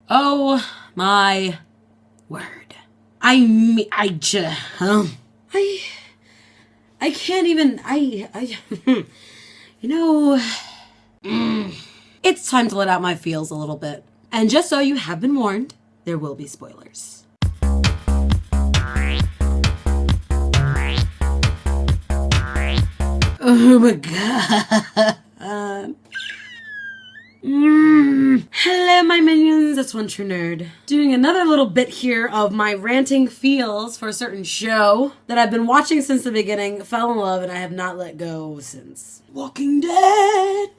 Oh my word. I mean, I can't even, you know, it's time to let out my feels a little bit. And just so you have been warned, there will be spoilers. Oh my god. Hello, my minions. It's One True Nerd. Doing another little bit here of my ranting feels for a certain show that I've been watching since the beginning, fell in love, and I have not let go since. Walking Dead.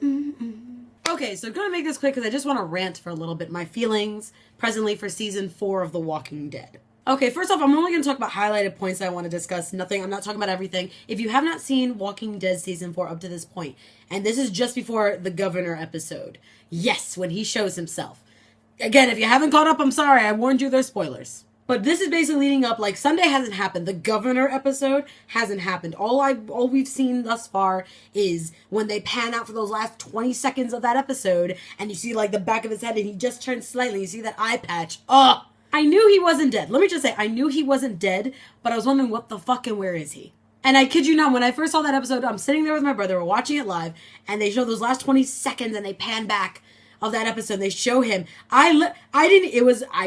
Okay, so I'm going to make this quick because I just want to rant for a little bit. My feelings presently for season 4 of The Walking Dead. Okay, first off, I'm only going to talk about highlighted points that I want to discuss. I'm not talking about everything. If you have not seen Walking Dead season 4 up to this point, and this is just before the governor episode. Yes, when he shows himself. Again, if you haven't caught up, I'm sorry. I warned you, there's spoilers. But this is basically leading up, like, Sunday hasn't happened. The governor episode hasn't happened. All we've seen thus far is when they pan out for those last 20 seconds of that episode, and you see, like, the back of his head, and he just turns slightly. You see that eye patch. Ugh! I knew he wasn't dead. Let me just say, I knew he wasn't dead, but I was wondering what the fuck and where is he? And I kid you not, when I first saw that episode, I'm sitting there with my brother, we're watching it live, and they show those last 20 seconds, and they pan back of that episode, they show him. I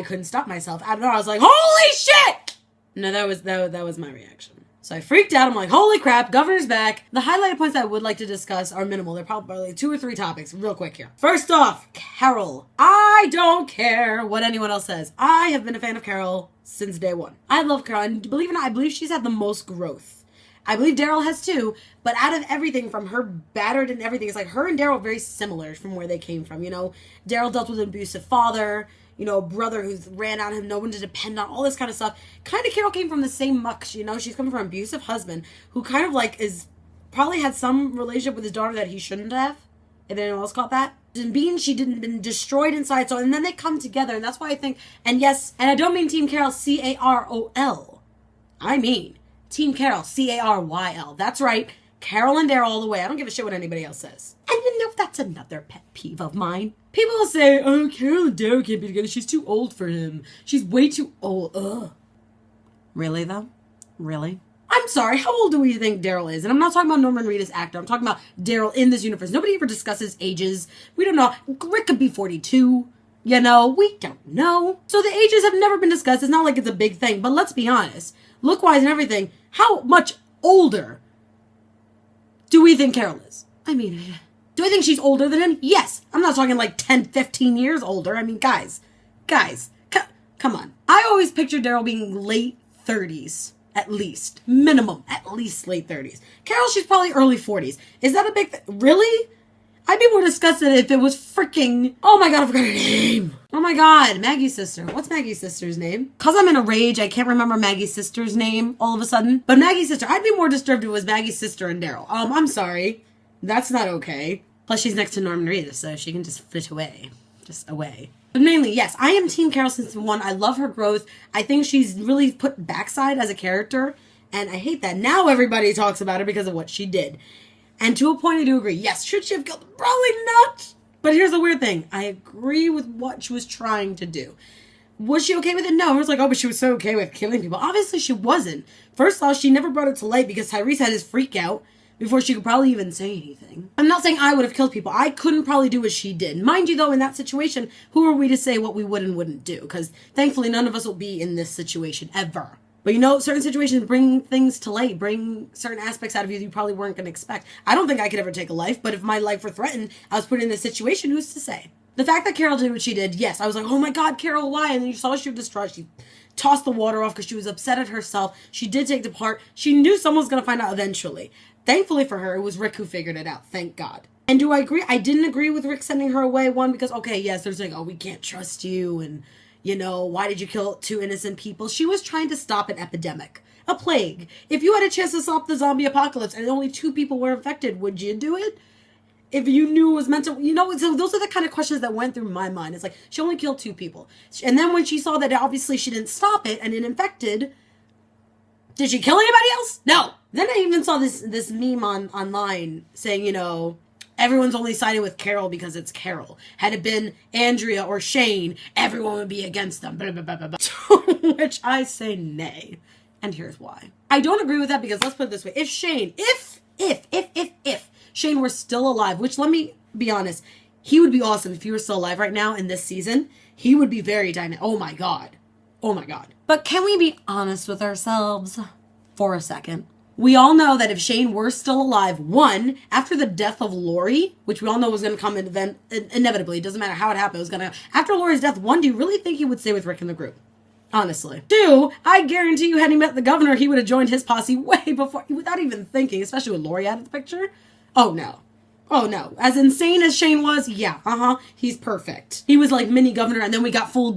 couldn't stop myself. I don't know, I was like, holy shit! No, that was my reaction. So I freaked out. I'm like, holy crap, governor's back. The highlighted points that I would like to discuss are minimal. They're probably 2 or 3 topics, real quick here. First off, Caryl. I don't care what anyone else says. I have been a fan of Caryl since day one. I love Caryl, and believe it or not, I believe she's had the most growth. I believe Daryl has too, but out of everything, from her battered and everything, it's like her and Daryl are very similar from where they came from, you know? Daryl dealt with an abusive father, you know, a brother who's ran out of him, no one to depend on, all this kind of stuff. Kind of Caryl came from the same muck, you know? She's coming from an abusive husband who kind of like probably had some relationship with his daughter that he shouldn't have, if anyone else caught that. And being she didn't been destroyed inside, so, and then they come together, and that's why I think, and yes, and I don't mean Team Caryl, C-A-R-O-L. I mean Team Caryl, C-A-R-Y-L. That's right, Caryl and Daryl all the way. I don't give a shit what anybody else says. And you know, that's another pet peeve of mine. People will say, oh, Caryl and Daryl can't be together. She's too old for him. She's way too old. Ugh. Really, though? Really? I'm sorry, how old do we think Daryl is? And I'm not talking about Norman Reedus actor. I'm talking about Daryl in this universe. Nobody ever discusses ages. We don't know. Rick could be 42. You know, we don't know. So the ages have never been discussed. It's not like it's a big thing. But let's be honest. Look-wise and everything, how much older do we think Caryl is? I mean, do I think she's older than him? Yes. I'm not talking like 10, 15 years older. I mean, guys, come on. I always pictured Daryl being late 30s, at least. Minimum, at least late 30s. Caryl, she's probably early 40s. Is that a big really? I'd be more disgusted if it was freaking, oh my god, I forgot her name. Oh my god, Maggie's sister. What's Maggie's sister's name? Cause I'm in a rage, I can't remember Maggie's sister's name all of a sudden. But Maggie's sister, I'd be more disturbed if it was Maggie's sister and Daryl. I'm sorry. That's not okay. Plus she's next to Norman Reedus, so she can just flit away. Just away. But mainly, yes, I am Team Caryl since one. I love her growth. I think she's really put backside as a character. And I hate that. Now everybody talks about her because of what she did. And to a point, I do agree. Yes, should she have killed him? Probably not. But here's the weird thing. I agree with what she was trying to do. Was she okay with it? No. It was like, oh, but she was so okay with killing people. Obviously, she wasn't. First off, she never brought it to light because Tyrese had his freak out before she could probably even say anything. I'm not saying I would have killed people. I couldn't probably do what she did. Mind you, though, in that situation, who are we to say what we would and wouldn't do? Because thankfully, none of us will be in this situation ever. But you know, certain situations bring things to light, bring certain aspects out of you probably weren't going to expect. I don't think I could ever take a life, but if my life were threatened, I was put in this situation, who's to say? The fact that Caryl did what she did, yes, I was like, oh my god, Caryl, why? And then you saw she was distraught. She tossed the water off because she was upset at herself. She did take the part. She knew someone was going to find out eventually. Thankfully for her, it was Rick who figured it out, thank God. And do I agree? I didn't agree with Rick sending her away, one, because, okay, yes, there's like, oh, we can't trust you, and, you know, why did you kill 2 innocent people? She was trying to stop an epidemic. A plague. If you had a chance to stop the zombie apocalypse and only 2 people were infected, would you do it? If you knew it was meant to, you know, so those are the kind of questions that went through my mind. It's like, she only killed 2 people. And then when she saw that obviously she didn't stop it and it infected, did she kill anybody else? No. Then I even saw this meme online saying, you know, everyone's only siding with Caryl because it's Caryl. Had it been Andrea or Shane, everyone would be against them. Blah, blah, blah, blah, blah. To which I say nay. And here's why. I don't agree with that because let's put it this way. If Shane, if Shane were still alive, which let me be honest, he would be awesome if he were still alive right now in this season. He would be very dynamic. Oh my God. Oh my God. But can we be honest with ourselves for a second? We all know that if Shane were still alive, one, after the death of Lori, which we all know was going to come inevitably, it doesn't matter how it happened, it was going to, after Lori's death, one, do you really think he would stay with Rick in the group? Honestly. Two, I guarantee you had he met the governor, he would have joined his posse way before, without even thinking, especially with Lori out of the picture. Oh no. Oh no. As insane as Shane was, yeah, he's perfect. He was like mini governor, and then we got full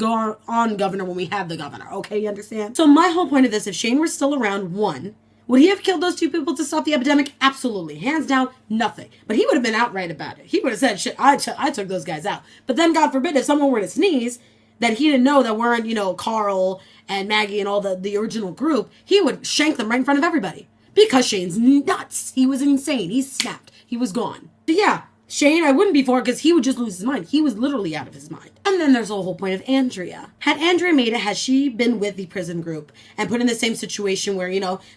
on governor when we had the governor. Okay, you understand? So my whole point of this, if Shane were still around, one, would he have killed those two people to stop the epidemic? Absolutely. Hands down, nothing. But he would have been outright about it. He would have said, shit, I took those guys out. But then, God forbid, if someone were to sneeze that he didn't know that weren't, Caryl and Maggie and all the original group, he would shank them right in front of everybody. Because Shane's nuts. He was insane. He snapped. He was gone. But yeah, Shane, I wouldn't be for it because he would just lose his mind. He was literally out of his mind. And then there's the whole point of Andrea. Had Andrea made it, had she been with the prison group and put in the same situation where,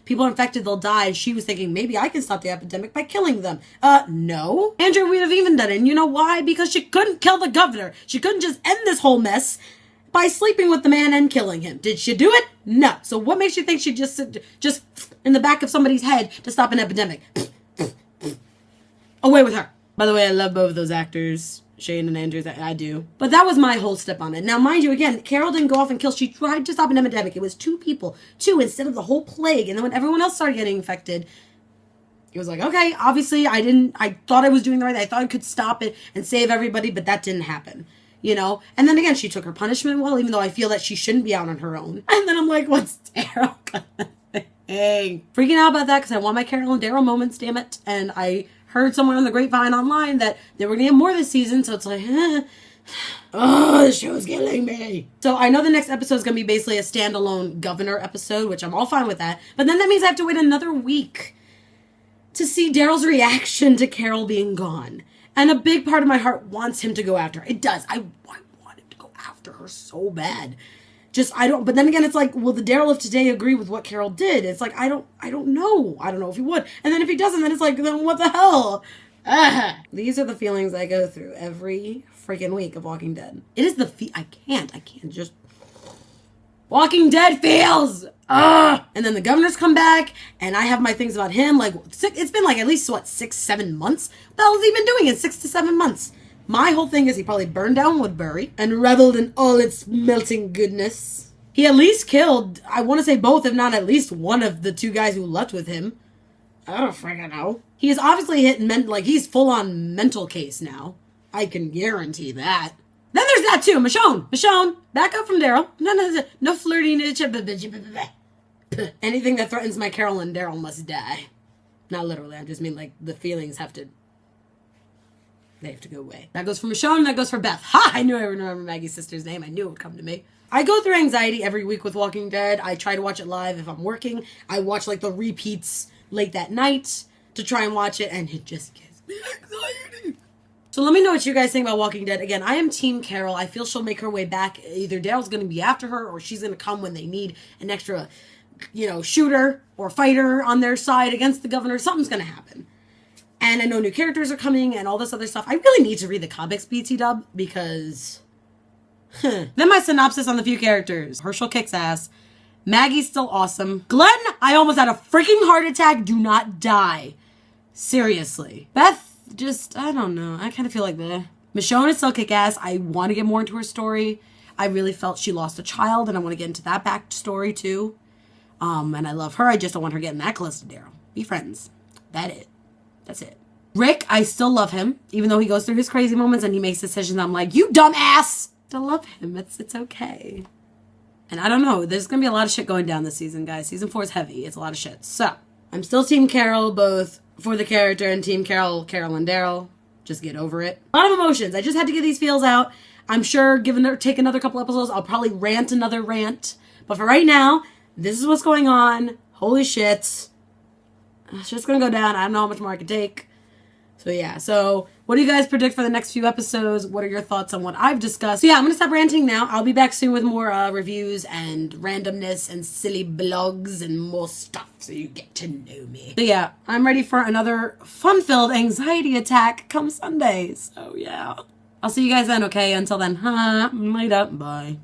people are infected, they'll die, she was thinking, maybe I can stop the epidemic by killing them. No. Andrea would have even done it. And you know why? Because she couldn't kill the governor. She couldn't just end this whole mess by sleeping with the man and killing him. Did she do it? No. So what makes you think she just in the back of somebody's head to stop an epidemic? Away with her. By the way, I love both of those actors, Shane and Andrew. I do. But that was my whole step on it. Now, mind you, again, Caryl didn't go off and kill. She tried to stop an epidemic. It was two people. Two instead of the whole plague. And then when everyone else started getting infected, it was like, okay, obviously I thought I was doing the right thing. I thought I could stop it and save everybody, but that didn't happen. And then again, she took her punishment well, even though I feel that she shouldn't be out on her own. And then I'm like, what's Daryl gonna think? Freaking out about that because I want my Caryl and Daryl moments, damn it. And I heard somewhere on the grapevine online that they were going to get more this season, so it's like, oh, the show's killing me. So I know the next episode is going to be basically a standalone governor episode, which I'm all fine with that. But then that means I have to wait another week to see Daryl's reaction to Caryl being gone. And a big part of my heart wants him to go after her. It does. I want him to go after her so bad. But then again, it's like, will the Daryl of today agree with what Caryl did? It's like, I don't know. I don't know if he would. And then if he doesn't, then it's like, then what the hell? These are the feelings I go through every freaking week of Walking Dead. It is I can't just... Walking Dead feels! And then the governors come back, and I have my things about him. Like, it's been like at least, 6-7 months? What the hell has he been doing in 6 to 7 months? My whole thing is he probably burned down Woodbury and reveled in all its melting goodness. He at least killed, I want to say both, if not at least one of the two guys who left with him. I don't freaking know. He is obviously he's full on mental case now. I can guarantee that. Then there's that too, Michonne, back up from Daryl. No flirting. Anything that threatens my Caryl and Daryl must die. Not literally, I just mean like the feelings they have to go away. That goes for Michonne, and that goes for Beth. Ha! I knew I would remember Maggie's sister's name. I knew it would come to me. I go through anxiety every week with Walking Dead. I try to watch it live if I'm working. I watch the repeats late that night to try and watch it, and it just gives me anxiety. So let me know what you guys think about Walking Dead. Again, I am Team Caryl. I feel she'll make her way back. Either Daryl's going to be after her, or she's going to come when they need an extra, shooter or fighter on their side against the governor. Something's going to happen. And I know new characters are coming and all this other stuff. I really need to read the comics BT dub because... Then my synopsis on the few characters. Herschel kicks ass. Maggie's still awesome. Glenn, I almost had a freaking heart attack. Do not die. Seriously. Beth, I don't know. I kind of feel like the Michonne is still kick ass. I want to get more into her story. I really felt she lost a child and I want to get into that backstory too. And I love her. I just don't want her getting that close to Daryl. Be friends. That's it. Rick, I still love him, even though he goes through his crazy moments and he makes decisions. I'm like, you dumbass! I love him. It's okay. And I don't know. There's going to be a lot of shit going down this season, guys. Season 4 is heavy. It's a lot of shit. So, I'm still Team Caryl, both for the character and Team Caryl and Daryl. Just get over it. A lot of emotions. I just had to get these feels out. I'm sure, take another couple episodes, I'll probably rant another rant. But for right now, this is what's going on. Holy shit. It's just going to go down. I don't know how much more I can take. So yeah, so What do you guys predict for the next few episodes? What are your thoughts on what I've discussed? So yeah, I'm going to stop ranting now. I'll be back soon with more reviews and randomness and silly blogs and more stuff so you get to know me. So yeah, I'm ready for another fun-filled anxiety attack come Sunday. So yeah. I'll see you guys then, okay? Until then, later. Bye.